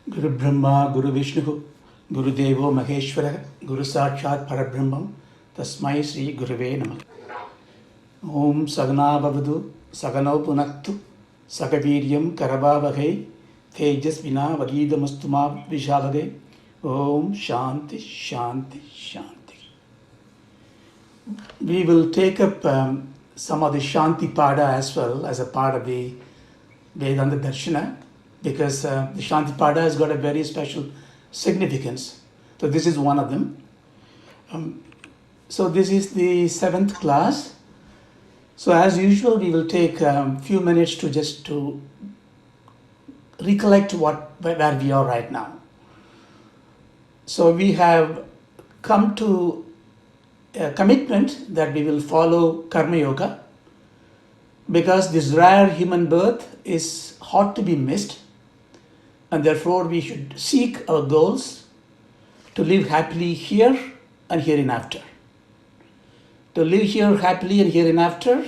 Guru Brahma, Guru Vishnu, Guru Devo Maheshwara, Guru Sakshat Parabrahmam, Tasmai Sri Guruve Namah. Om Sagana Bhavadu, Sagano Punaktu, Sagaviryam Karavavahai, Tejas Vina Vadidamastuma Vishavade. Om Shanti, Shanti, Shanti. We will take up some of the Shanti Pada as well as a part of the Vedanta Darshana, because the Shanti Pada has got a very special significance. So this is one of them. So this is the 7th class. So as usual, we will take a few minutes to just to recollect where we are right now. So we have come to a commitment that we will follow Karma Yoga, because this rare human birth is hard to be missed, and therefore we should seek our goals to live happily here and hereinafter. To live here happily and hereinafter,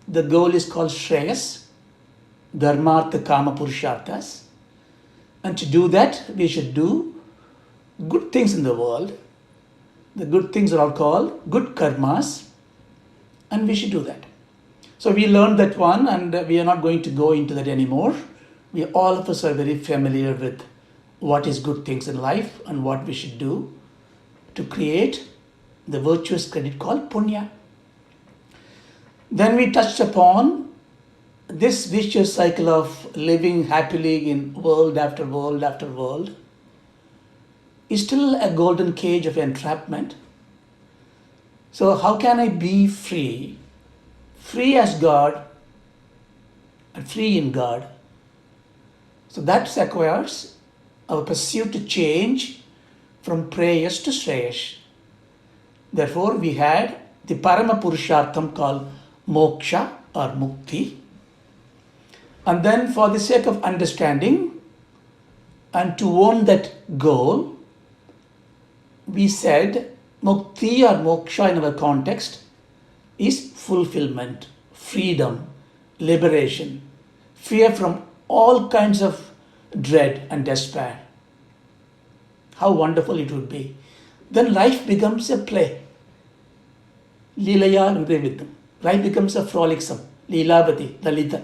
the goal is called Shreyas, Dharmartha Kama Purusharthas. And to do that, we should do good things in the world. The good things are all called good karmas, and we should do that. So we learned that one, and we are not going to go into that anymore. All of us are very familiar with what is good things in life and what we should do to create the virtuous credit called punya. Then we touched upon this vicious cycle of living happily in world after world after world is still a golden cage of entrapment. So how can I be free? Free as God and free in God. So that requires our pursuit to change from prayas to shreyas. Therefore, we had the Parama Purushartham called moksha or mukti. And then for the sake of understanding and to own that goal, we said mukti or moksha in our context is fulfillment, freedom, liberation, fear from all kinds of dread and despair. How wonderful it would be. Then life becomes a play. Leelaya Hridayavidam. Life becomes a frolicsome. Leelavati, Lalita.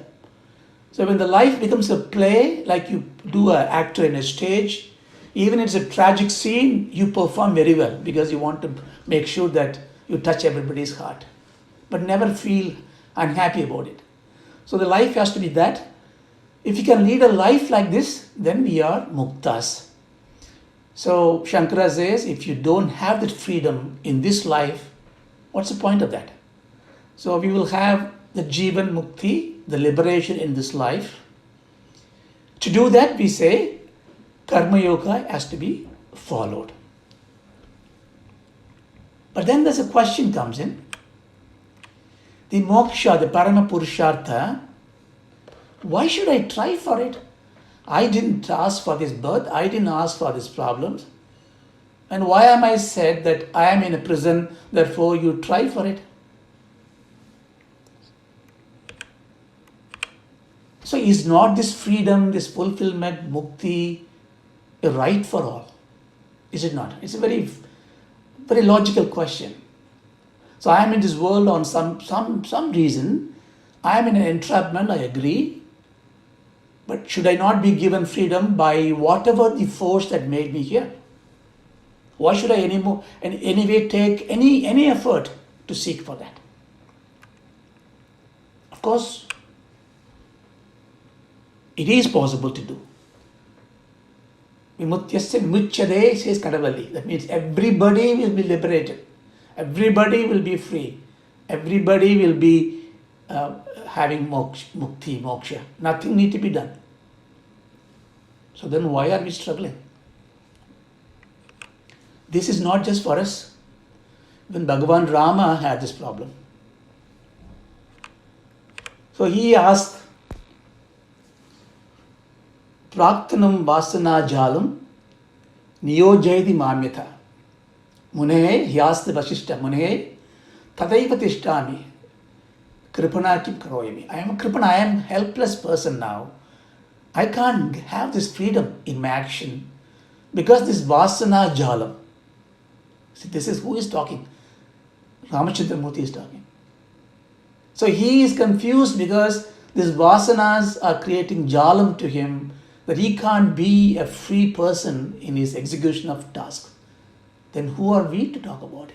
So when the life becomes a play, like you do an actor in a stage, even if it's a tragic scene, you perform very well because you want to make sure that you touch everybody's heart, but never feel unhappy about it. So the life has to be that. If you can lead a life like this, then we are muktas. So Shankara says, if you don't have that freedom in this life, what's the point of that? So we will have the Jivan Mukti, the liberation in this life. To do that, we say, Karma Yoga has to be followed. But then there's a question comes in. The moksha, the Parama Purushartha, why should I try for it? I didn't ask for this birth. I didn't ask for these problems. And why am I said that I am in a prison, therefore you try for it? So is not this freedom, this fulfillment, mukti, a right for all? Is it not? It's a very, very logical question. So I am in this world on some reason. I am in an entrapment, I agree. But should I not be given freedom by whatever the force that made me here? Why should I in any way take any effort to seek for that? Of course, it is possible to do. Vimutyasya vimuchyade, says Kadavalli. That means everybody will be liberated. Everybody will be free. Everybody will be having mukti, moksha. Nothing need to be done. So then why are we struggling? This is not just for us. When Bhagavan Rama had this problem. So he asked, Praktanam Vasana Jalam Niyojayadi Mamyatha. Munehe, he asked the Vasishta, Munehe, Tadaiva Tishtami. Kripana kim karoyami. I am a kripana, I am a helpless person now. I can't have this freedom in my action because this vasana jalam. See, this is who is talking. Ramachandramurti is talking. So he is confused because these vasanas are creating jalam to him that he can't be a free person in his execution of tasks. Then who are we to talk about it?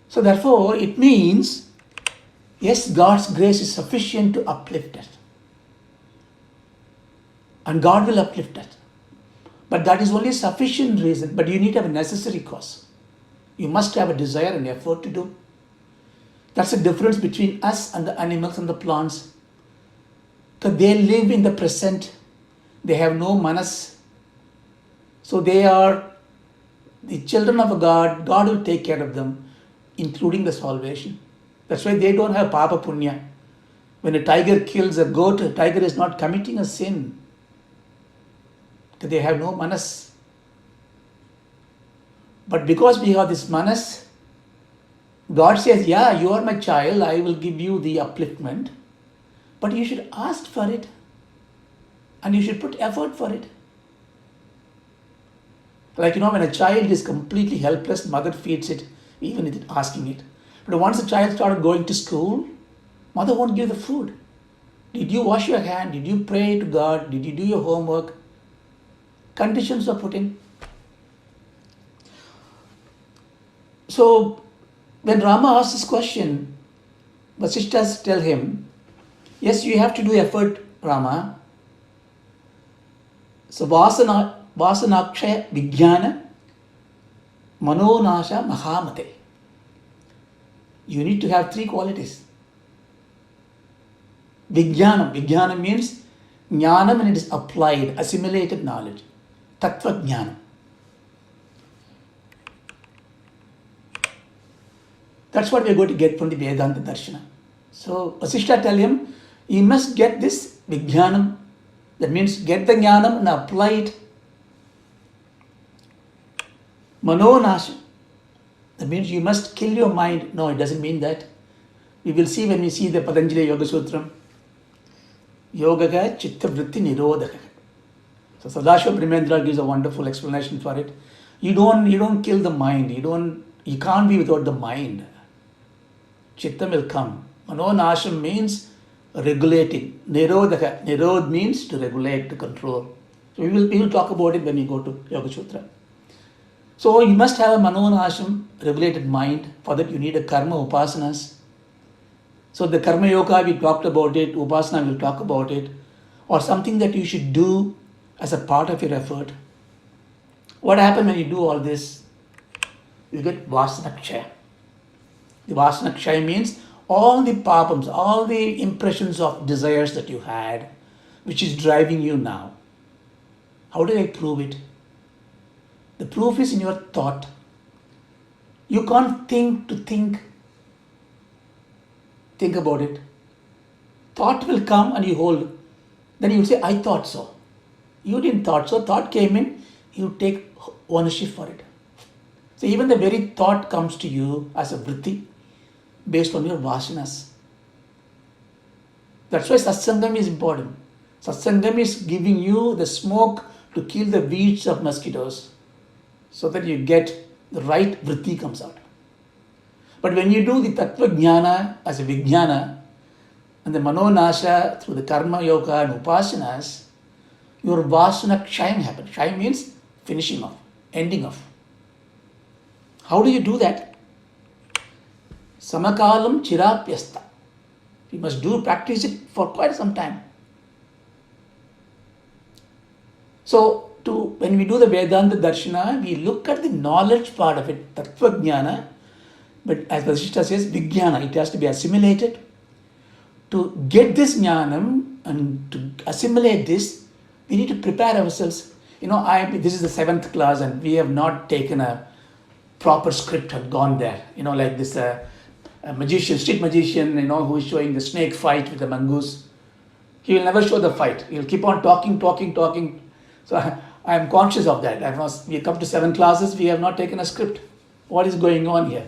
So therefore, it means, yes, God's grace is sufficient to uplift us. And God will uplift us. But that is only sufficient reason. But you need to have a necessary cause. You must have a desire and effort to do. That's the difference between us and the animals and the plants. Because they live in the present. They have no manas. So they are the children of God. God will take care of them, including the salvation. That's why they don't have papa punya. When a tiger kills a goat, a tiger is not committing a sin. Because they have no manas. But because we have this manas, God says, yeah, you are my child, I will give you the upliftment. But you should ask for it. And you should put effort for it. Like, when a child is completely helpless, mother feeds it, even without asking it. But once the child started going to school, mother won't give the food. Did you wash your hand? Did you pray to God? Did you do your homework? Conditions are put in. So, when Rama asks this question, Vasishthas tell him, yes, you have to do effort, Rama. So, Vasanakshaya Vijnana Manonasha Mahamate. You need to have three qualities. Vijnanam. Vijnanam means jnanam, and it is applied, assimilated knowledge. Tattva jnanam. That's what we are going to get from the Vedanta Darshana. So Vasishtha tell him, you must get this Vijnanam. That means get the jnanam and apply it. Manonasha. That means you must kill your mind. No, it doesn't mean that. We will see when we see the Patanjali Yoga Sutram. Yogaga Chitta Vritti Nirodhaka. So Sadashiva Brahmendra gives a wonderful explanation for it. You don't kill the mind. You can't be without the mind. Chitta will come. Manonasham means regulating. Nirodhaka. Nirod means to regulate, to control. So we will talk about it when we go to Yoga Sutra. So you must have a manonasham, regulated mind. For that you need a karma, upasanas. So the karma yoga, we talked about it. Upasana, we'll talk about it. Or something that you should do as a part of your effort. What happens when you do all this? You get vasanakshaya. The vasanakshaya means all the papams, all the impressions of desires that you had, which is driving you now. How do I prove it? The proof is in your thought. You can't think about it. Thought will come and you hold. Then you will say, I thought so. You didn't thought so. Thought came in, you take ownership for it. So even the very thought comes to you as a vritti based on your vasanas. That's why satsangam is important. Satsangam is giving you the smoke to kill the weeds of mosquitoes so that you get the right vritti comes out. But when you do the tattva jnana as a vijnana and the manonasha through the karma yoga and upasanas, your vasana kshayam happens. Kshayam means finishing off, ending off. How do you do that? Samakalam chirapyasta. You must practice it for quite some time. So when we do the Vedanta Darshana, we look at the knowledge part of it, tattva jnana. But as Vasishtha says, vijnana, it has to be assimilated. To get this jnanam and to assimilate this, we need to prepare ourselves. This is the 7th class and we have not taken a proper script and gone there. Like this street magician, who is showing the snake fight with the mongoose. He will never show the fight. He will keep on talking. So I am conscious of that. We come to 7 classes, we have not taken a script. What is going on here?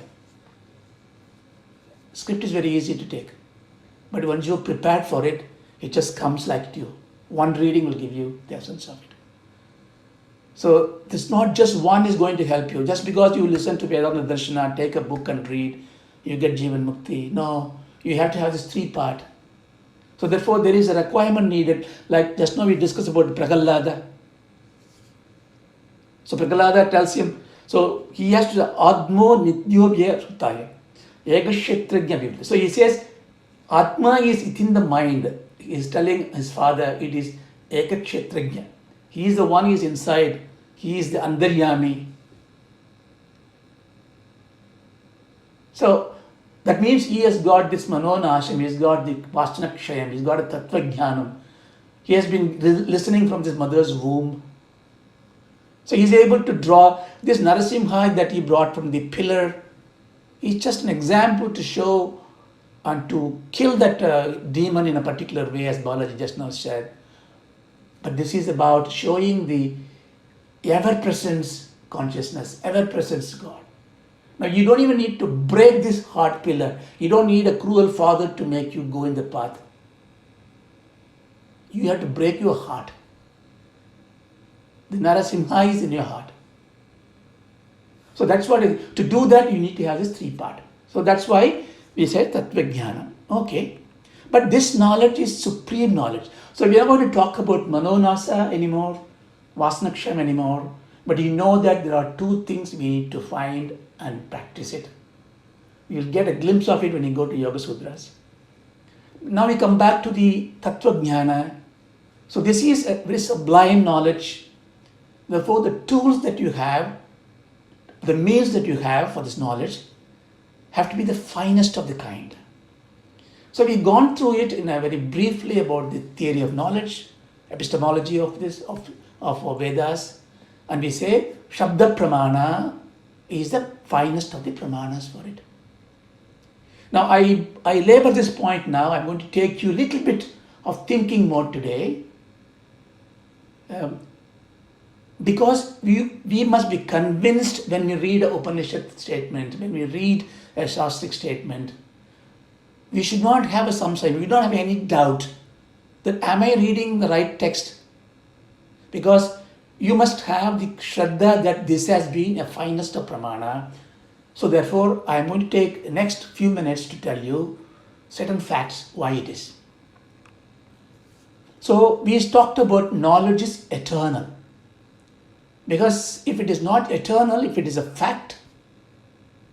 Script is very easy to take. But once you're prepared for it, It just comes like you. One reading will give you the essence of it. So it's not just one is going to help you. Just because you listen to Vedanta Darshana, take a book and read, you get Jivan Mukti. No, you have to have this three-part. So therefore there is a requirement needed. Like just now we discussed about Prahalada. So Prahalada tells him, so he has to Atmo Nityobhya Sutaya. Egashetrajna. So he says, Atma is within the mind. He is telling his father, it is Ekakshetrajna. He is the one who is inside. He is the Andaryami. So that means he has got this Manonasham, he has got the Vastanakshayam, he has got a Tattvajnanam. He has been listening from his mother's womb. So he is able to draw this Narasimha that he brought from the pillar. It's just an example to show and to kill that demon in a particular way, as Balaji just now said. But this is about showing the ever-presence consciousness, ever-presence God. Now you don't even need to break this heart pillar. You don't need a cruel father to make you go in the path. You have to break your heart. The Narasimha is in your heart. So that's what it is. To do that, you need to have this three-part. So that's why we said Tattvajnanam. Okay. But this knowledge is supreme knowledge. So we are going to talk about Manonasa anymore, Vasanaksham anymore. But you know that there are two things we need to find and practice it. You'll get a glimpse of it when you go to Yoga Sutras. Now we come back to the Tattvajnana. So this is a very sublime knowledge. Therefore, the tools that you have, the means that you have for this knowledge have to be the finest of the kind. So we've gone through it in a very briefly about the theory of knowledge, epistemology of this, of Vedas, and we say Shabda Pramana is the finest of the Pramanas for it. Now I labor this point now. I'm going to take you a little bit of thinking mode today, because we must be convinced when we read an Upanishad statement, when we read a Shastric statement. We should not have a samsaya. We don't have any doubt that am I reading the right text? Because you must have the shraddha that this has been a finest of pramana. So therefore, I am going to take the next few minutes to tell you certain facts why it is. So we talked about knowledge is eternal. Because if it is not eternal, if it is a fact,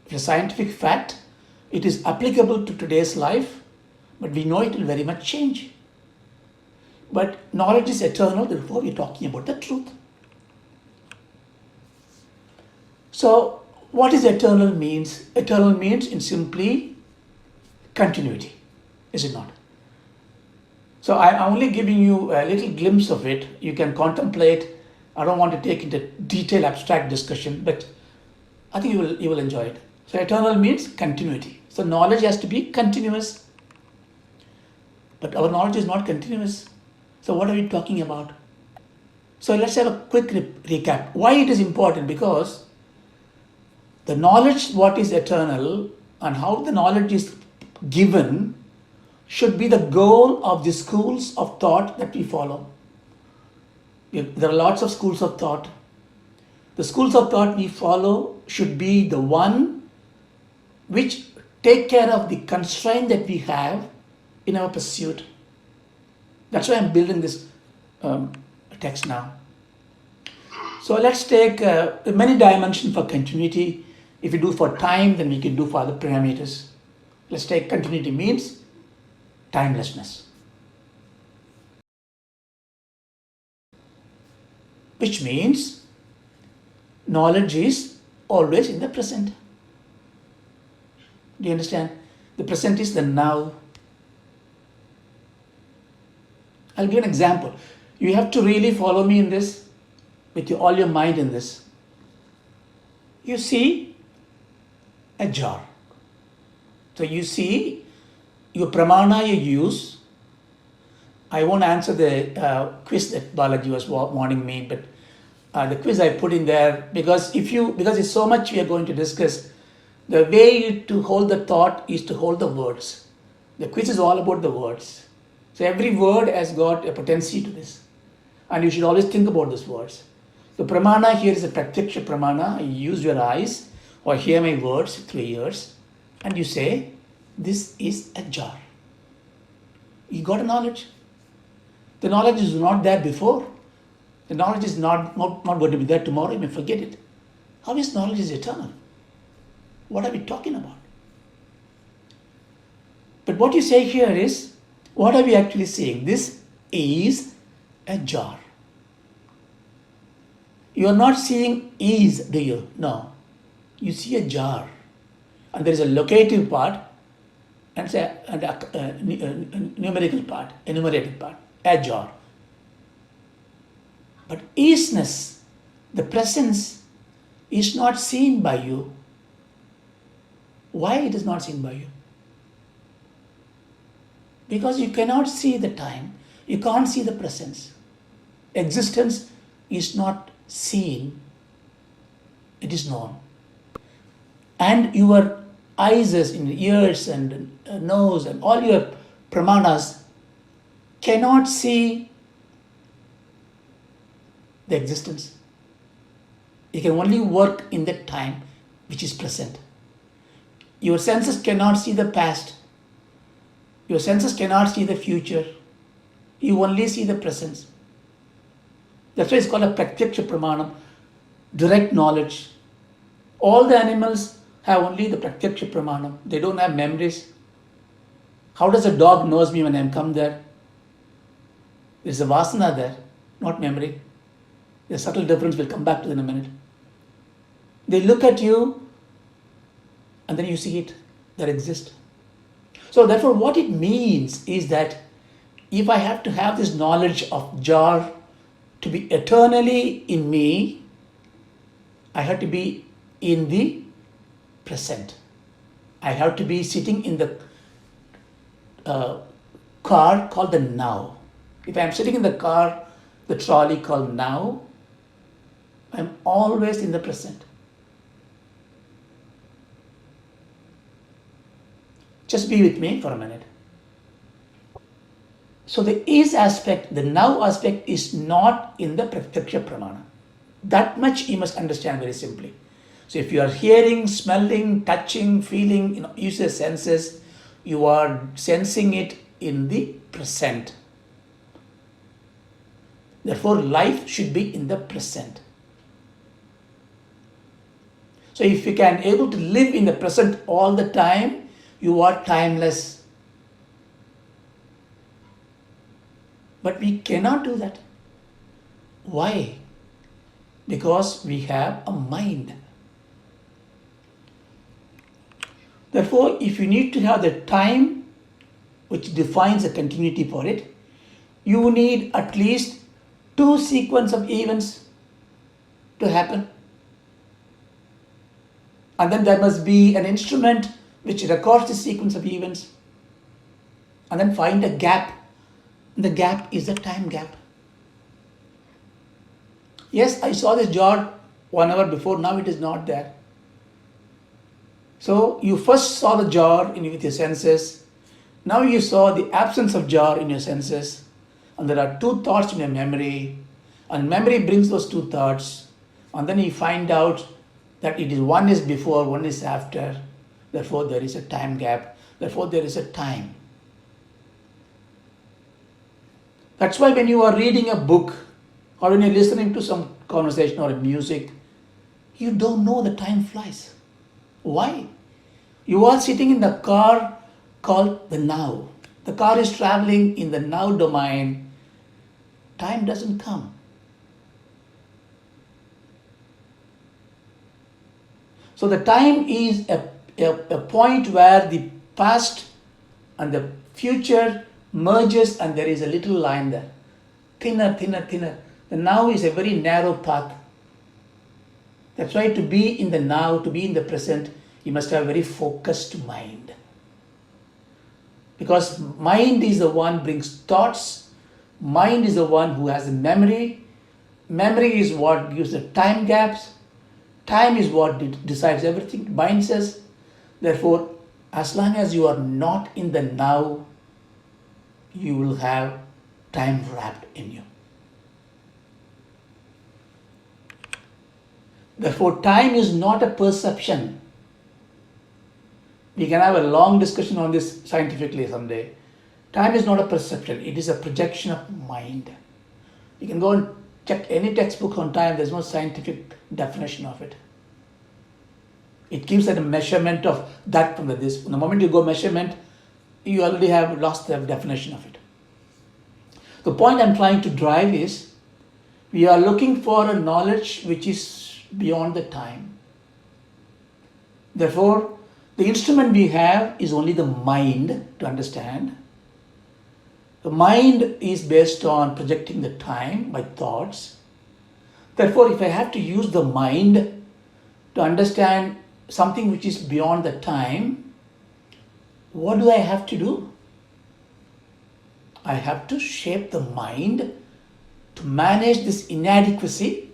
if it's a scientific fact, it is applicable to today's life, but we know it will very much change. But knowledge is eternal, therefore we're talking about the truth. So what is eternal means? Eternal means in simply continuity, is it not? So I'm only giving you a little glimpse of it. You can contemplate. I don't want to take into detailed abstract discussion, but I think you will enjoy it. So eternal means continuity. So knowledge has to be continuous. But our knowledge is not continuous. So what are we talking about? So let's have a quick recap. Why it is important? Because the knowledge, what is eternal, and how the knowledge is given should be the goal of the schools of thought that we follow. There are lots of schools of thought. The schools of thought we follow should be the one which take care of the constraint that we have in our pursuit. That's why I'm building this text now. So let's take many dimensions for continuity. If we do for time, then we can do for other parameters. Let's take continuity means timelessness. Which means knowledge is always in the present. Do you understand? The present is the now. I'll give an example. You have to really follow me in this, with all your mind in this. You see a jar. So you see your pramana you use. I won't answer the quiz that Balaji was warning me, but the quiz I put in there, because it's so much we are going to discuss. The way to hold the thought is to hold the words. The quiz is all about the words. So every word has got a potency to this. And you should always think about these words. The pramana here is a pratyaksha pramana. You use your eyes or hear my words through ears and you say, this is a jar. You got a knowledge. The knowledge is not there before. The knowledge is not going to be there tomorrow. You may forget it. How is knowledge is eternal? What are we talking about? But what you say here is, what are we actually saying? This is a jar. You are not seeing is, do you? No. You see a jar. And there is a locative part and a numerical part, enumerated part, a jar. But isness, the presence, is not seen by you. Why it is not seen by you? Because you cannot see the time. You can't see the presence. Existence is not seen. It is known. And your eyes and ears and nose and all your pramanas cannot see the existence. You can only work in the time which is present. Your senses cannot see the past. Your senses cannot see the future. You only see the presence. That's why it's called a pratyaksha pramanam, direct knowledge. All the animals have only the pratyaksha pramanam. They don't have memories. How does a dog knows me when I come there? There's a vasana there, not memory. The subtle difference will come back to in a minute. They look at you and then you see it, that exists. So therefore what it means is that if I have to have this knowledge of jar to be eternally in me, I have to be in the present. I have to be sitting in the car called the now. If I am sitting in the car, the trolley called now, I am always in the present. Just be with me for a minute. So the is aspect, the now aspect is not in the pratyaksha pramana. That much you must understand very simply. So if you are hearing, smelling, touching, feeling, use your senses, you are sensing it in the present. Therefore, life should be in the present. So if you can able to live in the present all the time, you are timeless. But we cannot do that. Why? Because we have a mind. Therefore, if you need to have the time which defines a continuity for it, you need at least 2 sequence of events to happen. And then there must be an instrument which records the sequence of events. And then find a gap. The gap is the time gap. Yes, I saw this jar 1 hour before, now it is not there. So you first saw the jar with your senses. Now you saw the absence of jar in your senses. And there are 2 thoughts in your memory. And memory brings those 2 thoughts. And then you find out that it is one is before, one is after. Therefore there is a time gap. Therefore there is a time. That's why when you are reading a book or when you're listening to some conversation or music, you don't know the time flies. Why? You are sitting in the car called the now. The car is traveling in the now domain. Time doesn't come. So the time is a point where the past and the future merges and there is a little line there. Thinner, thinner, thinner. The now is a very narrow path. That's why to be in the now, to be in the present, you must have a very focused mind. Because mind is the one who brings thoughts. Mind is the one who has a memory. Memory is what gives the time gaps. Time is what decides everything, binds us. Therefore, as long as you are not in the now, you will have time wrapped in you. Therefore, time is not a perception. We can have a long discussion on this scientifically someday. Time is not a perception, it is a projection of mind. You can go and check any textbook on time, there's no scientific definition of it. It gives a measurement of that from this. The moment you go measurement, you already have lost the definition of it. The point I'm trying to drive is, we are looking for a knowledge which is beyond the time. Therefore, the instrument we have is only the mind to understand. The mind is based on projecting the time by thoughts. Therefore, if I have to use the mind to understand something which is beyond the time, what do I have to do? I have to shape the mind to manage this inadequacy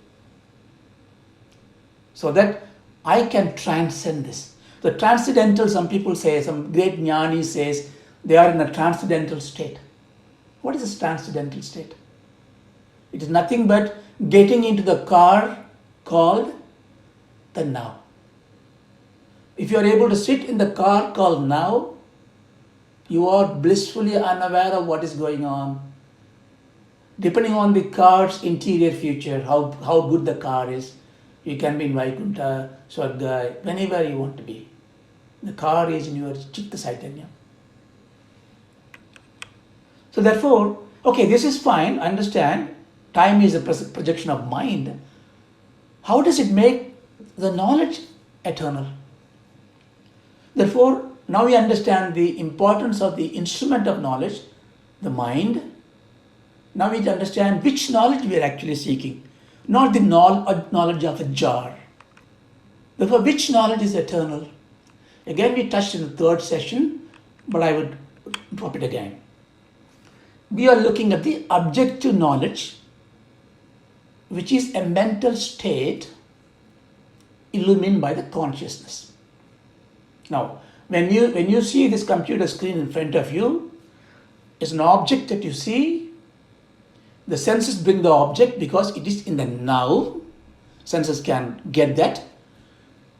so that I can transcend this. The transcendental, some people say, some great jnani says, they are in a transcendental state. What is this transcendental state? It is nothing but getting into the car called the now. If you are able to sit in the car called now, you are blissfully unaware of what is going on. Depending on the car's interior future, how good the car is, you can be in Vaikuntha, Swarga, whenever you want to be. The car is in your Chitta Saitanya. So therefore, okay, this is fine, understand, time is a projection of mind. How does it make the knowledge eternal? Therefore, now we understand the importance of the instrument of knowledge, the mind. Now we understand which knowledge we are actually seeking, not the knowledge of a jar. Therefore, which knowledge is eternal? Again, we touched in the third session, but I would drop it again. We are looking at the objective knowledge, which is a mental state illumined by the consciousness. Now, when you see this computer screen in front of you, it's an object that you see. The senses bring the object because it is in the now. Senses can get that.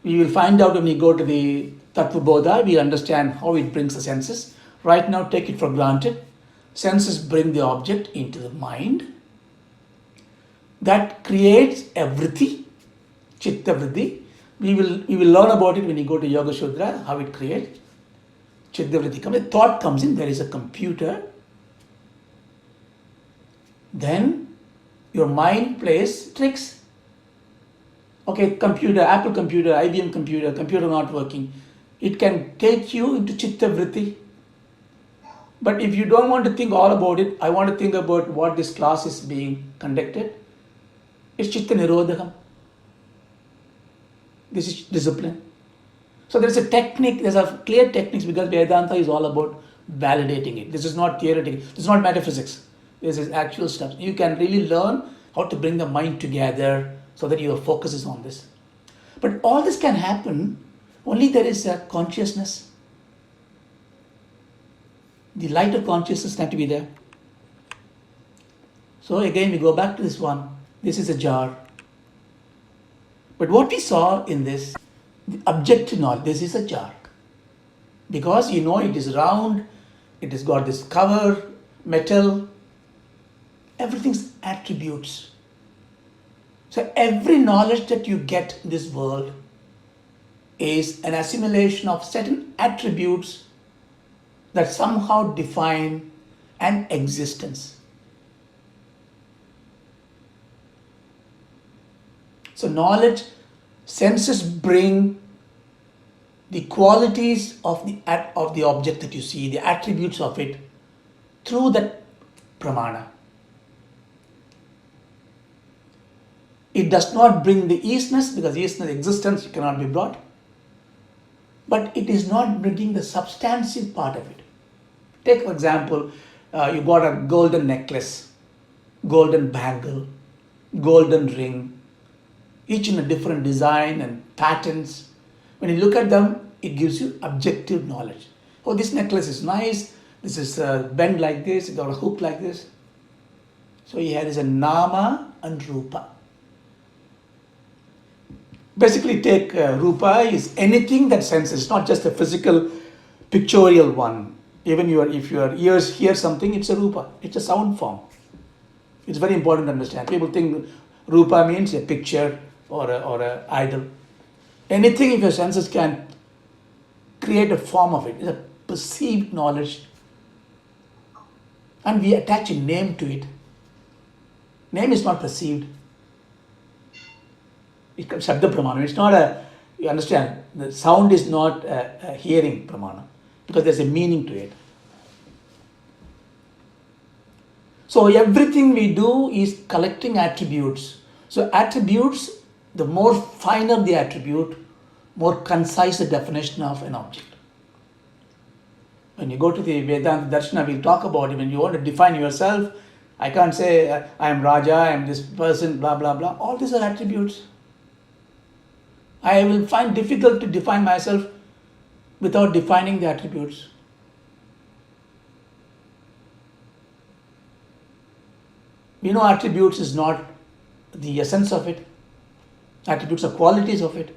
We will find out when we go to the Tattva Bodha, we understand how it brings the senses. Right now, take it for granted. Senses bring the object into the mind. That creates a vritti, chitta vritti. We will learn about it when you go to Yoga Sudra, how it creates. Chitta vritti comes, a thought comes in, there is a computer. Then your mind plays tricks. Okay, computer, Apple computer, IBM computer not working. It can take you into chitta vritti. But if you don't want to think all about it, I want to think about what this class is being conducted. It's chitta nirodham. This is discipline. So there's a technique, there's a clear techniques, because Vedanta is all about validating it. This is not theoretical, this is not metaphysics. This is actual stuff. You can really learn how to bring the mind together so that your focus is on this. But all this can happen only there is a consciousness. The light of consciousness has to be there. So again, we go back to this one. This is a jar. But what we saw in this, the objective knowledge, this is a jar. Because you know it is round, it has got this cover, metal, everything's attributes. So every knowledge that you get in this world is an assimilation of certain attributes that somehow define an existence. So knowledge, senses bring the qualities of the object that you see, the attributes of it, through that pramana. It does not bring the easiness, because easiness, existence cannot be brought. But it is not bringing the substantive part of it. Take for example, you got a golden necklace, golden bangle, golden ring, each in a different design and patterns. When you look at them, it gives you objective knowledge. Oh, this necklace is nice, This is bent like this, it got a hook like this. So here is a nama and rupa. Basically take rupa is anything that senses, not just a physical pictorial one. Even if your ears hear something, it's a rupa, it's a sound form. It's very important to understand. People think rupa means a picture or a idol. Anything if your senses can create a form of it, it's a perceived knowledge. And we attach a name to it. Name is not perceived. It comes Shabda Pramana. It's not you understand, the sound is not a hearing Pramana because there's a meaning to it. So everything we do is collecting attributes. So attributes, the more finer the attribute, more concise the definition of an object. When you go to the Vedanta Darshana, we'll talk about it. When you want to define yourself, I can't say I am Raja, I am this person, blah, blah, blah. All these are attributes. I will find difficult to define myself without defining the attributes. We know attributes is not the essence of it. Attributes are qualities of it.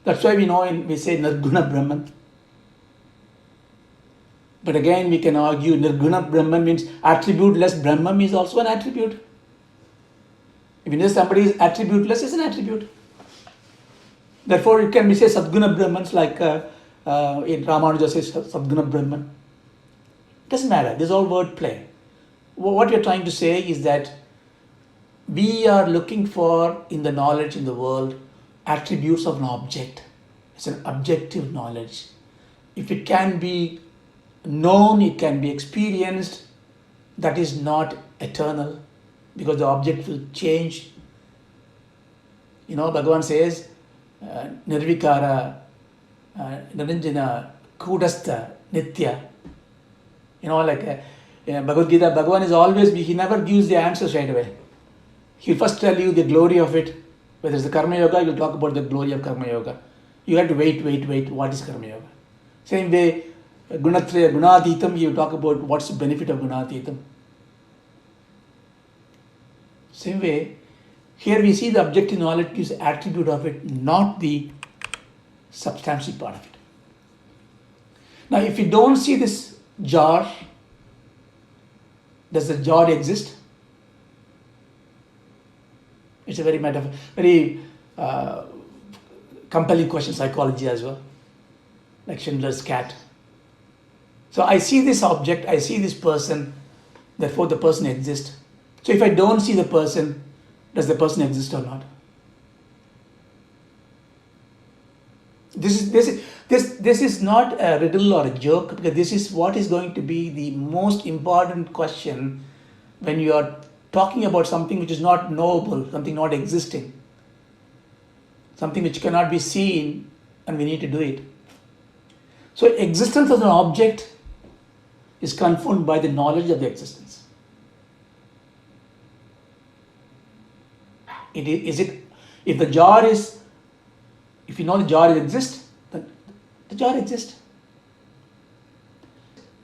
That's why we say Nirguna Brahman. But again, we can argue Nirguna Brahman means attributeless Brahman is also an attribute. If you know somebody is attributeless, it's an attribute. Therefore, it can be said Sadguna Brahmans like in Ramanuja says Sadguna Brahman. Doesn't matter. This is all word play. What you're trying to say is that we are looking for in the knowledge in the world attributes of an object. It's an objective knowledge. If it can be known, it can be experienced, that is not eternal because the object will change. Bhagavan says, Nirvikara, Niranjana, Kudastha, Nitya. Bhagavad Gita, Bhagavan is always, he never gives the answers right away. He'll first tell you the glory of it. Whether it's the Karma Yoga, he'll talk about the glory of Karma Yoga. You have to wait. What is Karma Yoga? Same way, Gunatitam, he will talk about what's the benefit of Gunatitam. Same way, here we see the objective knowledge gives attribute of it, not the substantive part of it. Now, if you don't see this jar, does the jar exist? It's a very compelling question, psychology as well, like Schindler's cat. So I see this object, I see this person, therefore the person exists. So if I don't see the person, does the person exist or not? This is not a riddle or a joke, because this is what is going to be the most important question when you are talking about something which is not knowable, something not existing, something which cannot be seen, and we need to do it. So existence of an object is confirmed by the knowledge of the existence. If the jar is, if you know the jar exists, then the jar exists.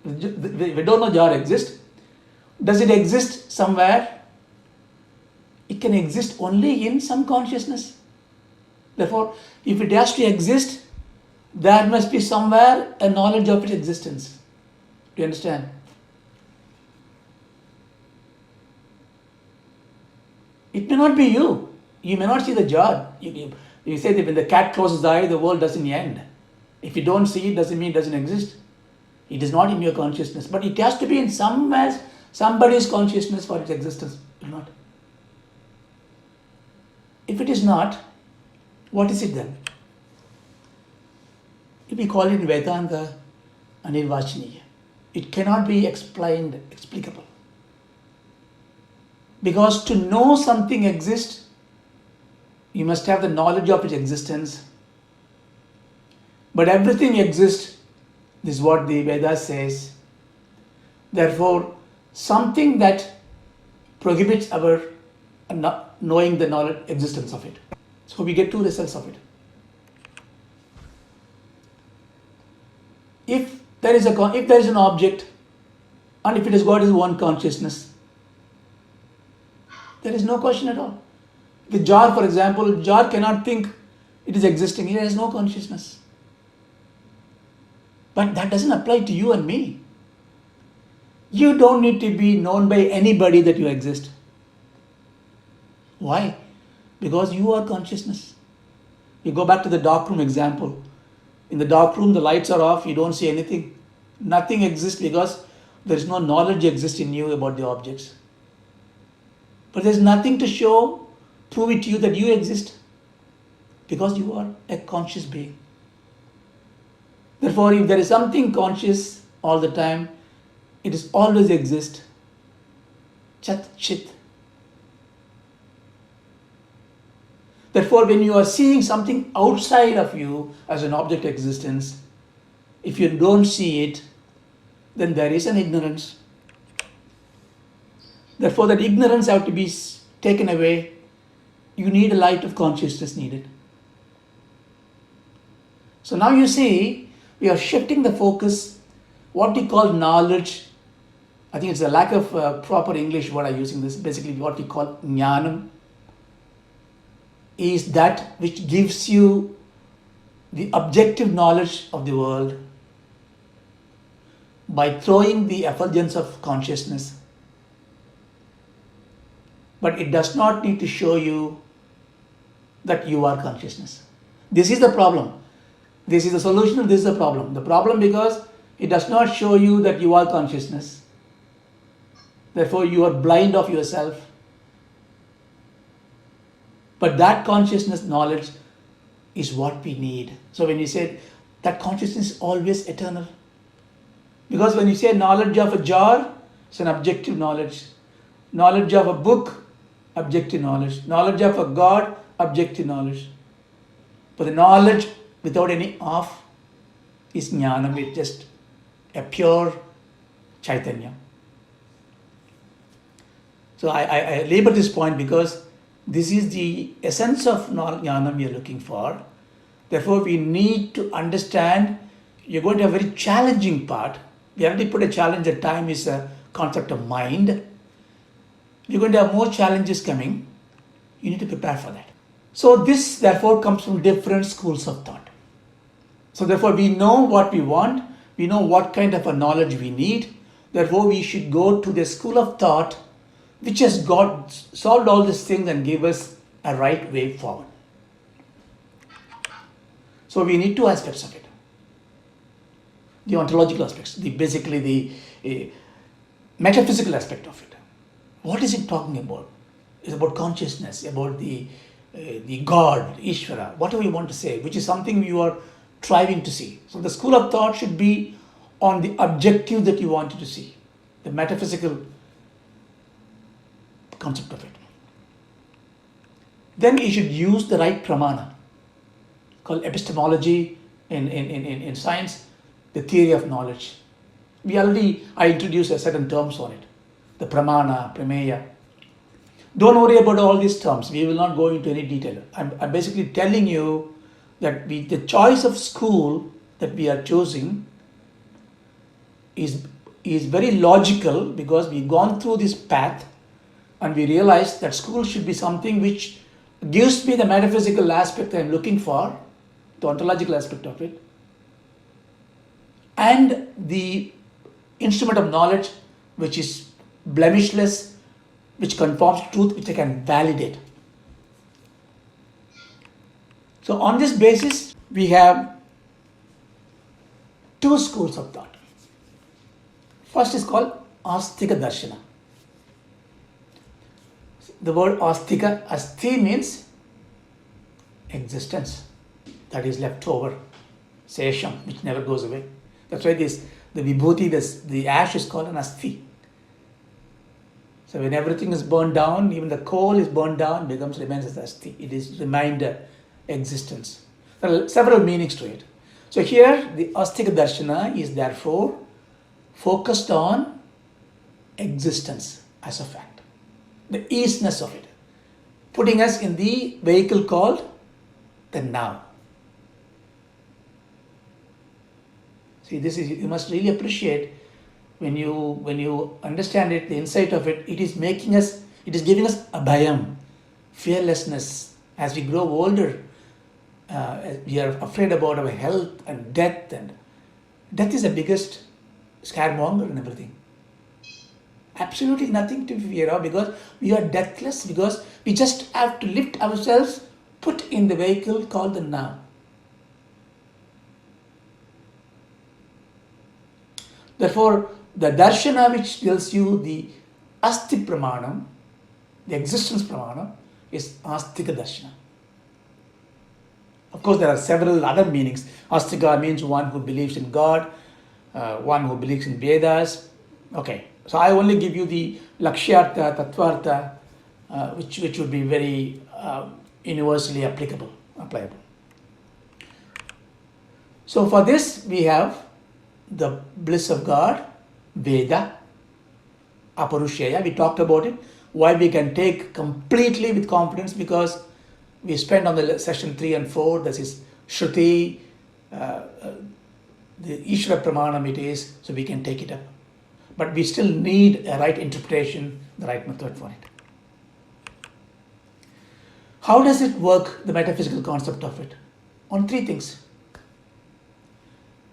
We don't know jar exists. Does it exist somewhere? It can exist only in some consciousness. Therefore, if it has to exist, there must be somewhere a knowledge of its existence. Do you understand? It may not be you. You may not see the jar. You say that when the cat closes the eye, the world doesn't end. If you don't see it, doesn't mean it doesn't exist. It is not in your consciousness. But it has to be in somebody's consciousness for its existence. If not. If it is not, what is it then? We call it in Vedanta Anirvachaniya. It cannot be explained, explicable. Because to know something exists, you must have the knowledge of its existence. But everything exists, this is what the Vedas says. Therefore, something that prohibits our not knowing the knowledge existence of it. So we get two results of it. If If there is an object and if it has got its own consciousness, there is no question at all. The jar, for example, jar cannot think it is existing. It has no consciousness. But that doesn't apply to you and me. You don't need to be known by anybody that you exist. Why? Because you are consciousness. You go back to the dark room example. In the dark room, the lights are off, you don't see anything. Nothing exists because there is no knowledge exists in you about the objects. But there's nothing to show, prove it to you that you exist because you are a conscious being. Therefore, if there is something conscious all the time, it is always exist. Chat Chit. Therefore, when you are seeing something outside of you as an object existence, if you don't see it, then there is an ignorance. Therefore, that ignorance have to be taken away. You need a light of consciousness needed. So now you see, we are shifting the focus, what we call knowledge. I think it's a lack of proper English word I'm using this. Basically, what we call jnanam is that which gives you the objective knowledge of the world by throwing the effulgence of consciousness. But it does not need to show you that you are consciousness. This is the problem. This is the solution, this is the problem. The problem because it does not show you that you are consciousness. Therefore, you are blind of yourself. But that consciousness knowledge is what we need. So when you say that consciousness is always eternal. Because when you say knowledge of a jar, it's an objective knowledge. Knowledge of a book, objective knowledge. Knowledge of a God, objective knowledge. But the knowledge without any off is jnanam. It's just a pure chaitanya. So I labor this point because this is the essence of jnanam we are looking for. Therefore, we need to understand you're going to have a very challenging part. We already put a challenge that time is a concept of mind. You're going to have more challenges coming. You need to prepare for that. So this therefore comes from different schools of thought. So therefore we know what we want. We know what kind of a knowledge we need. Therefore we should go to the school of thought which has solved all these things and gave us a right way forward. So we need two aspects of it. The ontological aspects, basically the metaphysical aspect of it. What is it talking about? It's about consciousness, about the God, Ishvara, whatever you want to say, which is something you are striving to see. So the school of thought should be on the objective that you wanted to see, the metaphysical concept of it. Then you should use the right pramana, called epistemology in science, the theory of knowledge. I introduced a certain terms on it. The pramana, prameya. Don't worry about all these terms. We will not go into any detail. I'm basically telling you that the choice of school that we are choosing is very logical because we've gone through this path and we realize that school should be something which gives me the metaphysical aspect I'm looking for, the ontological aspect of it, and the instrument of knowledge which is blemishless, which conforms to truth, which I can validate. So on this basis, we have two schools of thought. First is called Untitled Darshana. The word astika, asti means existence, that is left over, sesham, which never goes away. That's why the vibhuti, the ash is called an asti. So when everything is burned down, even the coal is burned down, remains as asti. It is reminder, existence. There are several meanings to it. So here, the Astika Darshana is therefore focused on existence as a fact, the easiness of it, putting us in the vehicle called the now. See, this is, you must really appreciate when you understand it, the insight of it. It is making us, it is giving us abhayam, fearlessness. As we grow older, we are afraid about our health and death is the biggest scaremonger and everything. Absolutely nothing to fear of, because we are deathless, because we just have to lift ourselves, put in the vehicle called the now. Therefore, the darshana which tells you the asti pramanam, the existence pramanam, is astika darshana. Of course, there are several other meanings. Astika means one who believes in God, one who believes in Vedas. Okay, so I only give you the lakshyartha, tattvartha, which would be very universally applicable. So for this we have the bliss of God, Veda, Aparushaya. We talked about it. Why we can take completely with confidence, because we spent on the session 3 and 4. This is Shruti, the Ishvara Pramanam it is, so we can take it up. But we still need a right interpretation, the right method for it. How does it work, the metaphysical concept of it? On 3 things.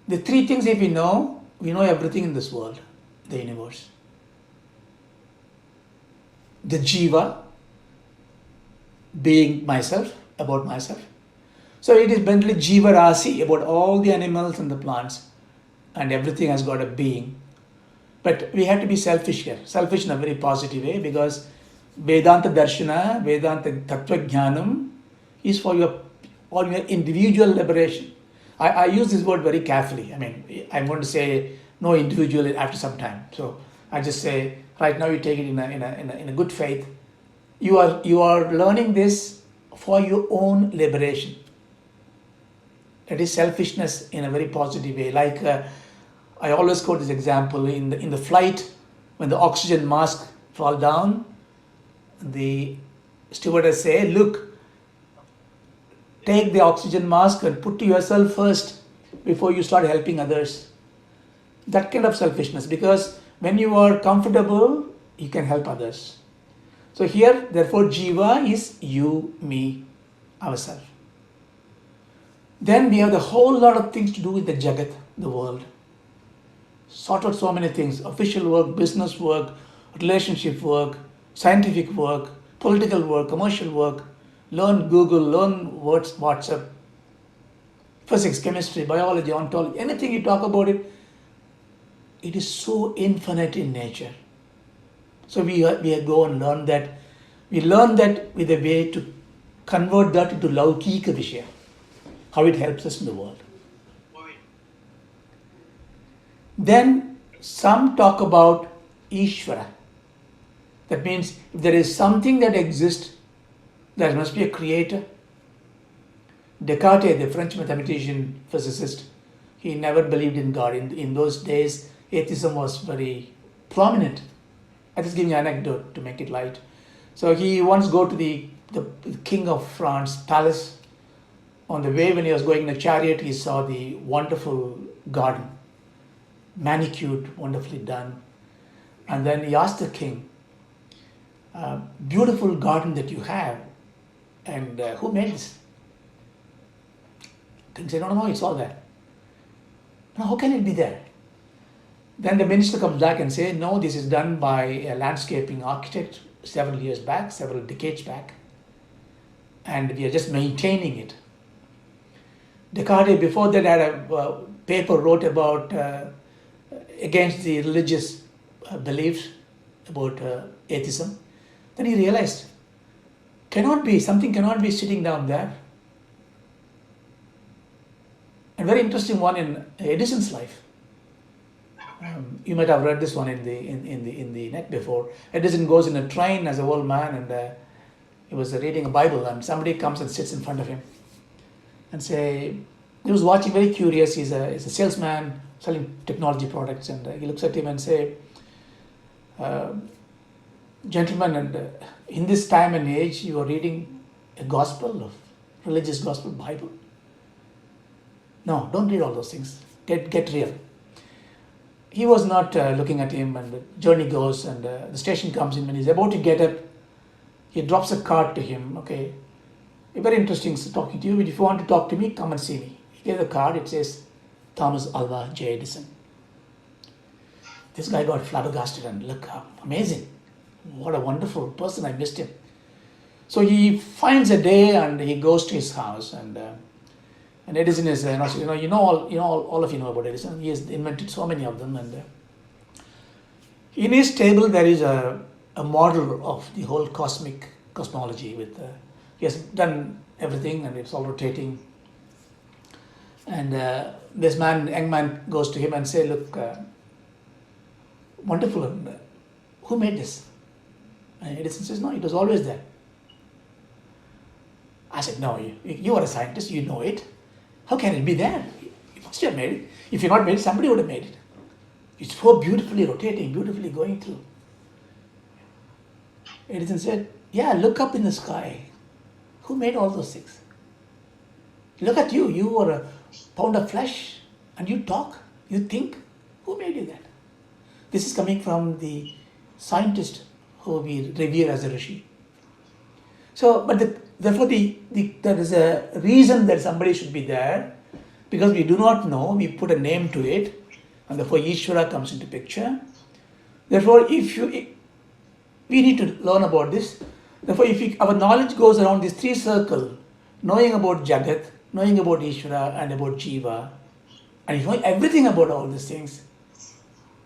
The 3 things, if we know everything in this world, the universe. The jiva, being myself, about myself. So it is mentally jiva rasi, about all the animals and the plants, and everything has got a being. But we have to be selfish here, selfish in a very positive way, because Vedanta Darshana, Vedanta Tattva Jnanam is for your individual liberation. I use this word very carefully. I mean, I'm going to say no individual after some time. So I just say, right now you take it in a good faith. You are learning this for your own liberation. It is selfishness in a very positive way. Like I always quote this example in the flight, when the oxygen mask fall down, the stewardess say, look, take the oxygen mask and put to yourself first before you start helping others. That kind of selfishness, because when you are comfortable, you can help others. So here, therefore, jiva is you, me, ourselves. Then we have the whole lot of things to do with the jagat, the world. Sort out so many things: official work, business work, relationship work, scientific work, political work, commercial work. Learn Google, learn WhatsApp, physics, chemistry, biology, ontology, anything you talk about it, it is so infinite in nature. So we go and learn that. We learn that with a way to convert that into laukika vishaya, how it helps us in the world. Then some talk about Ishvara. That means if there is something that exists, there must be a creator. Descartes, the French mathematician, physicist, he never believed in God. In those days, atheism was very prominent. I'm just giving an anecdote to make it light. So he once go to the king of France palace. On the way, when he was going in a chariot, he saw the wonderful garden, manicured, wonderfully done. And then he asked the king, beautiful garden that you have, and who made this? King said, no, it's all there. Now, how can it be there? Then the minister comes back and says, no, this is done by a landscaping architect several years back, several decades back, and we are just maintaining it. Descartes, before that, had a paper wrote about against the religious beliefs about atheism. Then he realized, something cannot be sitting down there. A very interesting one in Edison's life. You might have read this one in the net before. Edison goes in a train as an old man, and he was reading a Bible, and somebody comes and sits in front of him and say, he was watching, very curious. He's a salesman selling technology products, and he looks at him and say, gentlemen, and in this time and age, you are reading a gospel, religious gospel Bible. No, don't read all those things. Get real. he was not looking at him, and the journey goes, and the station comes in. When he's about to get up, he drops a card to him. Okay, very interesting talking to you. If you want to talk to me, come and see me. He gave the card. It says Thomas Alva J. Edison. This guy got flabbergasted, and look how amazing. What a wonderful person. I missed him. So he finds a day and he goes to his house, and Edison is all of you know about Edison. He has invented so many of them, and in his table there is a model of the whole cosmology with he has done everything and it's all rotating. And this young man goes to him and say, look, wonderful, and who made this? And Edison says, no, it was always there. I said, no, you are a scientist, you know it. How can it be there? You must have made it. If you not made it, somebody would have made it. It's so beautifully rotating, beautifully going through. Edison said, yeah, look up in the sky. Who made all those things? Look at you. You are a pound of flesh and you talk, you think. Who made you that? This is coming from the scientist who we revere as a rishi. So, but therefore there is a reason that somebody should be there, because we do not know, we put a name to it, and therefore Ishvara comes into picture. Therefore, we need to learn about this. Therefore, our knowledge goes around this three circle, knowing about Jagat, knowing about Ishvara and about Jiva, and knowing everything about all these things,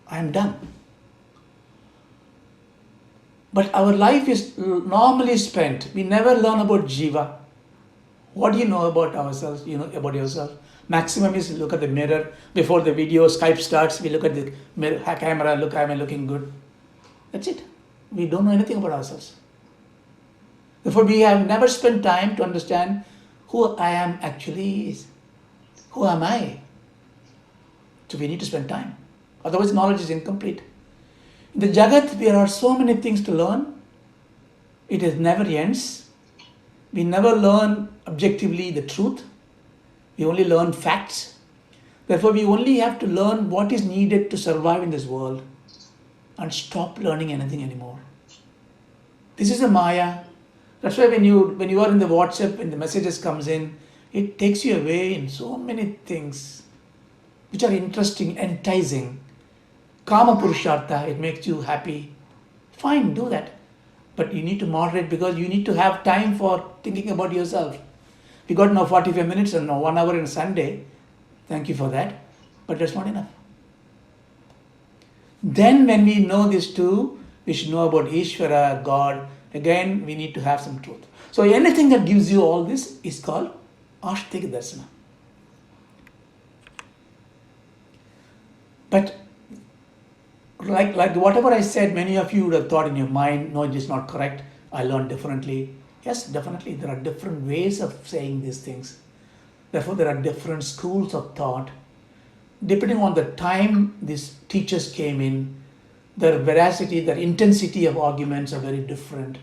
I am done. But our life is normally spent. We never learn about Jiva. What do you know about ourselves? You know about yourself. Maximum is look at the mirror before the video Skype starts. We look at the mirror, camera. Look, am I looking good? That's it. We don't know anything about ourselves. Therefore, we have never spent time to understand who I am actually is. Who am I? So we need to spend time. Otherwise, knowledge is incomplete. In the Jagat, there are so many things to learn. It never ends. We never learn objectively the truth. We only learn facts. Therefore, we only have to learn what is needed to survive in this world and stop learning anything anymore. This is a Maya. That's why when you are in the WhatsApp and the messages comes in, it takes you away in so many things which are interesting, enticing. Kama Purushartha, it makes you happy. Fine, do that. But you need to moderate, because you need to have time for thinking about yourself. We got now 45 minutes and now 1 hour on Sunday. Thank you for that. But that's not enough. Then when we know these two, we should know about Ishvara, God. Again, we need to have some truth. So anything that gives you all this is called Untitled Darshana. But like whatever I said, many of you would have thought in your mind, no, it is not correct. I learned differently. Yes, definitely. There are different ways of saying these things. Therefore, there are different schools of thought. Depending on the time these teachers came in, their veracity, their intensity of arguments are very different.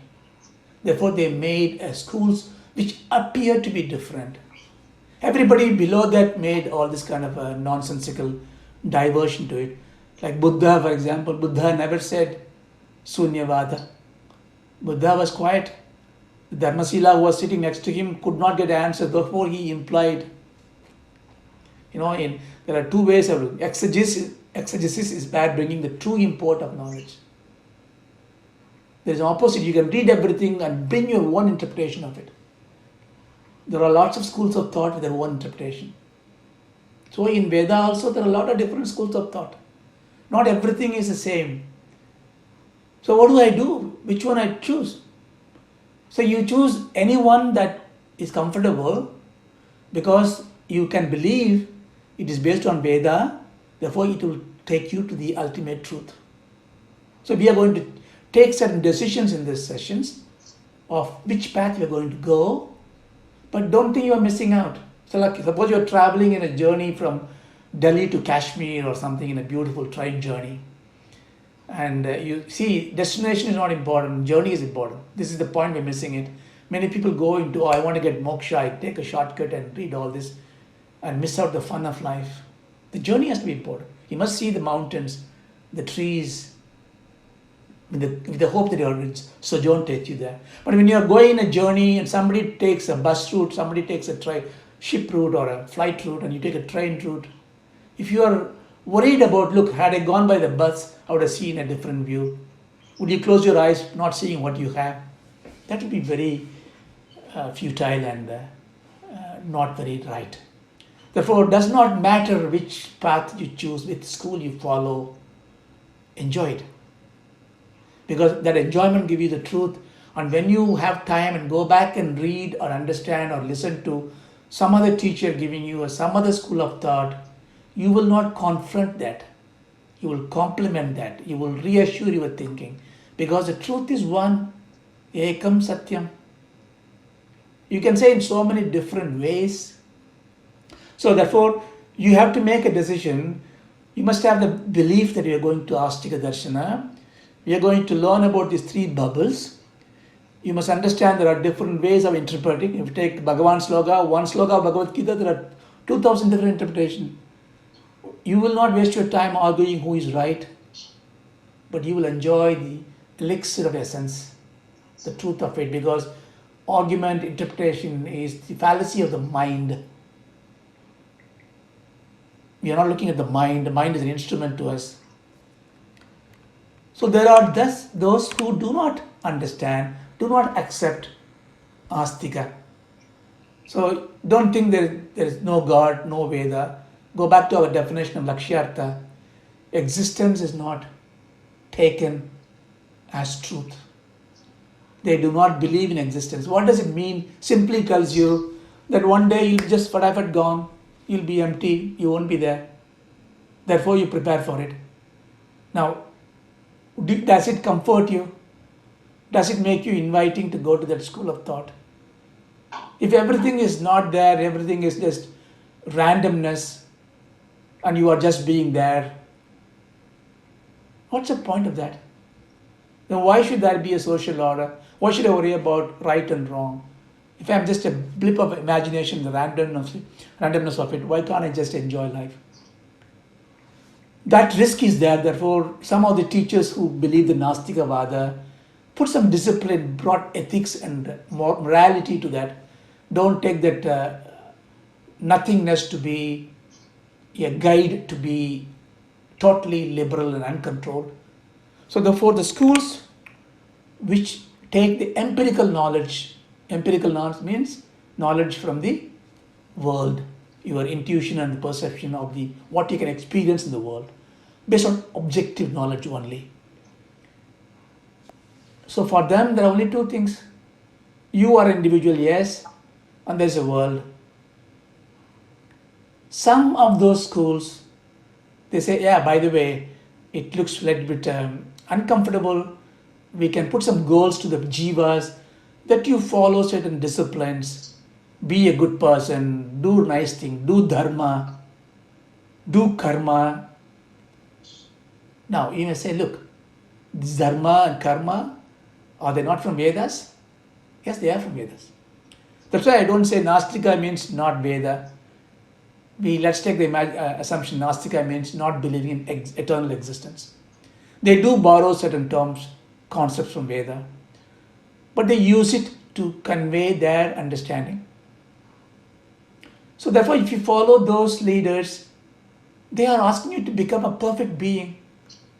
Therefore, they made schools which appear to be different. Everybody below that made all this kind of a nonsensical diversion to it. Like Buddha, for example, Buddha never said Sunyavada. Buddha was quiet. Dharmasila, who was sitting next to him, could not get an answer. Therefore, he implied. There are two ways of exegesis. Exegesis is by bringing the true import of knowledge. There is an opposite. You can read everything and bring your own interpretation of it. There are lots of schools of thought with their own interpretation. So in Veda also, there are a lot of different schools of thought. Not everything is the same. So what do I do? Which one I choose? So you choose any one that is comfortable, because you can believe it is based on Veda, therefore it will take you to the ultimate truth. So we are going to take certain decisions in these sessions of which path we are going to go, but don't think you are missing out. So like suppose you are traveling in a journey from Delhi to Kashmir or something, in a beautiful train journey. And you see, destination is not important, journey is important. This is the point we're missing it. Many people go into, I want to get moksha, I take a shortcut and read all this and miss out the fun of life. The journey has to be important. You must see the mountains, the trees, with the hope that your sojourn takes you there. But when you are going a journey and somebody takes a bus route, somebody takes a ship route or a flight route, and you take a train route, if you are worried about, look, had I gone by the bus, I would have seen a different view. Would you close your eyes, not seeing what you have? That would be very futile and not very right. Therefore, it does not matter which path you choose, which school you follow, enjoy it. Because that enjoyment gives you the truth. And when you have time and go back and read or understand or listen to some other teacher giving you or some other school of thought, you will not confront that. You will complement that. You will reassure your thinking. Because the truth is one, ekam satyam. You can say in so many different ways. So therefore, you have to make a decision. You must have the belief that you are going to Astika Darshana. We are going to learn about these three bubbles. You must understand there are different ways of interpreting. If you take Bhagavan's sloka, one sloka of Bhagavad Gita, there are 2,000 different interpretations. You will not waste your time arguing who is right, but you will enjoy the elixir of essence, the truth of it, because argument, interpretation is the fallacy of the mind. We are not looking at the mind. The mind is an instrument to us. So there are those who do not understand, do not accept Astika. So don't think there is no God, no Veda. Go back to our definition of Lakshyartha. Existence is not taken as truth. They do not believe in existence. What does it mean? Simply tells you that one day you'll just forever gone, you'll be empty, you won't be there. Therefore you prepare for it. Now, does it comfort you? Does it make you inviting to go to that school of thought? If everything is not there, everything is just randomness, and you are just being there, what's the point of that? Then why should there be a social order? Why should I worry about right and wrong? If I'm just a blip of imagination, the randomness of it, why can't I just enjoy life? That risk is there. Therefore, some of the teachers who believe the Nastikavada put some discipline, brought ethics and morality to that. Don't take that nothingness to be a guide to be totally liberal and uncontrolled. So therefore, the schools which take the empirical knowledge means knowledge from the world, your intuition and the perception of the what you can experience in the world, based on objective knowledge only. So for them, there are only two things. You are individual, yes, and there's a world. Some of those schools, they say, yeah, by the way, it looks a little bit uncomfortable. We can put some goals to the jivas that you follow certain disciplines, be a good person, do nice thing, do dharma, do karma. Now you may say, look, this dharma and karma, are they not from Vedas? Yes, they are from Vedas. That's why I don't say Nastika means not Veda. Let's take the assumption Nastika means not believing in eternal existence. They do borrow certain terms, concepts from Veda, but they use it to convey their understanding. So therefore, if you follow those leaders, they are asking you to become a perfect being.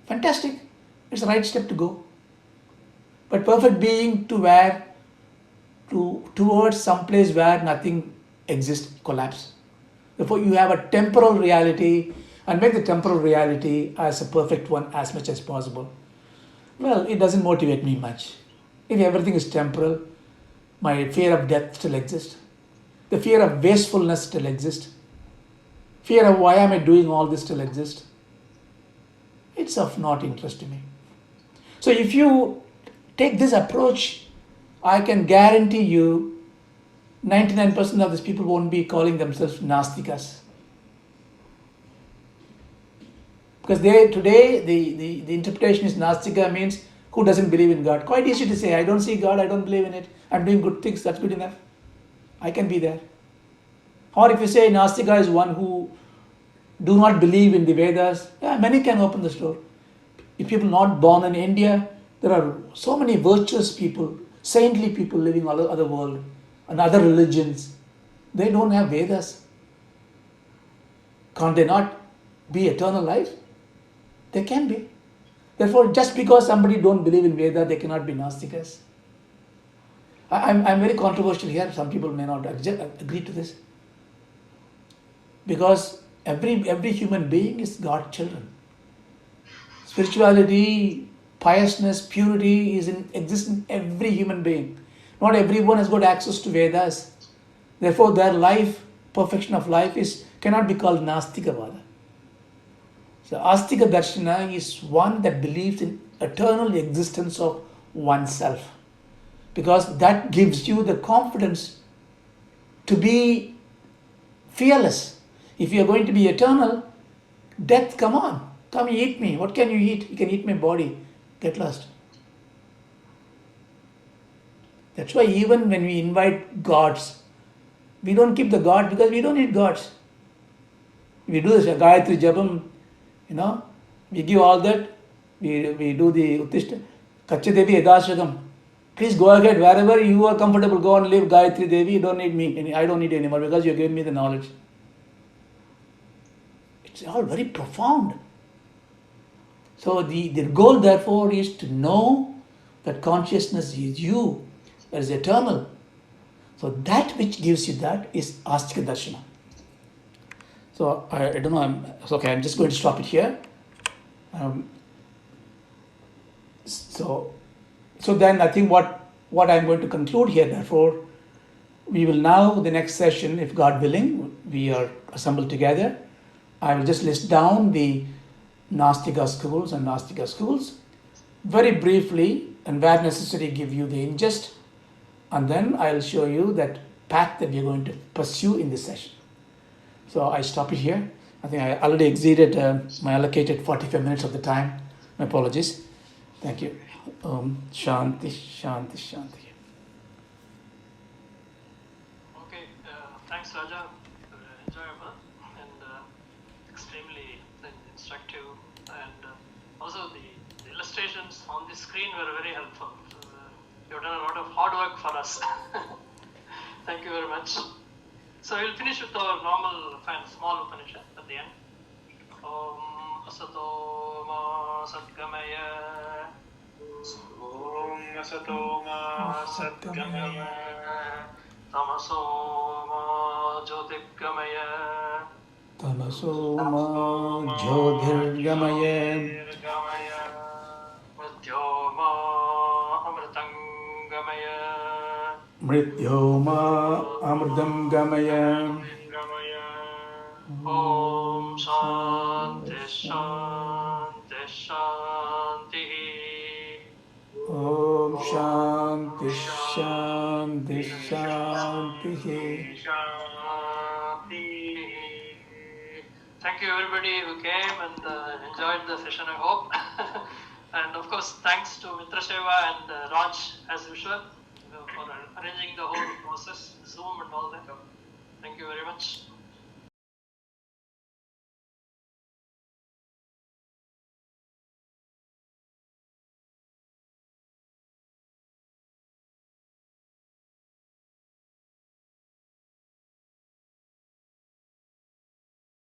Fantastic. It's the right step to go. But perfect being to where? Towards some place where nothing exists, collapse. Therefore, you have a temporal reality and make the temporal reality as a perfect one as much as possible. Well, it doesn't motivate me much. If everything is temporal, my fear of death still exists. The fear of wastefulness still exists. Fear of why am I doing all this still exists. It's of not interest to me. So if you take this approach, I can guarantee you 99% of these people won't be calling themselves Nastikas. Because today the interpretation is Nastika means who doesn't believe in God. Quite easy to say, I don't see God, I don't believe in it. I'm doing good things, that's good enough. I can be there. Or if you say Nastika is one who do not believe in the Vedas, yeah, many can open the store. If people not born in India, there are so many virtuous people, saintly people living all over the world and other religions. They don't have Vedas. Can't they not be eternal life? They can be. Therefore, just because somebody don't believe in Veda, they cannot be Nastikas. I'm very controversial here. Some people may not agree to this. Because every human being is God's children. Spirituality, piousness, purity is in exists in every human being. Not everyone has got access to Vedas. Therefore, their life, perfection of life, cannot be called Nastikavada. So, Astika Darshana is one that believes in eternal existence of oneself, because that gives you the confidence to be fearless. If you are going to be eternal, death, come on, come eat me. What can you eat? You can eat my body. Get lost. That's why even when we invite gods, we don't keep the god because we don't need gods. We do this Gayatri Jabam, we give all that, we do the Uttishta, Kacha Devi Edashagam. Please go ahead, wherever you are comfortable, go and live Gayatri Devi. You don't need me, I don't need you anymore because you gave me the knowledge. It's all very profound. So the goal therefore is to know that consciousness is you, that is eternal. So that which gives you that is Astika Darshana. So I don't know, I'm just going to stop it here. So then I think what I'm going to conclude here, therefore, we will now, the next session, if God willing, we are assembled together. I will just list down the Nastika schools and Nastika schools very briefly, and where necessary give you the ingest, and then I'll show you that path that we are going to pursue in this session. So I stop it here. I think I already exceeded my allocated 45 minutes of the time. My apologies. Thank you. Shanti, Shanti, Shanti. Okay, thanks Raja. Enjoyable and extremely instructive, and also the illustrations on the screen were very helpful. You've done a lot of hard work for us. Thank you very much. So we'll finish with our normal small Upanishad at the end. Om Asato Ma Satgamaya. Om Asato Ma Satgamaya. Tamaso Ma Jyotirgamaya. Tamaso ma jyotirgamaya. Mrityo Ma Amritangamaya. Mrityo ma amritam gamaya. Om Shanti Shanti Shanti. Om Shanti Shanti Shanti. Thank you everybody who came and enjoyed the session, I hope. And of course, thanks to Mitra Seva and Raj as usual for arranging the whole process, Zoom and all that. Thank you very much.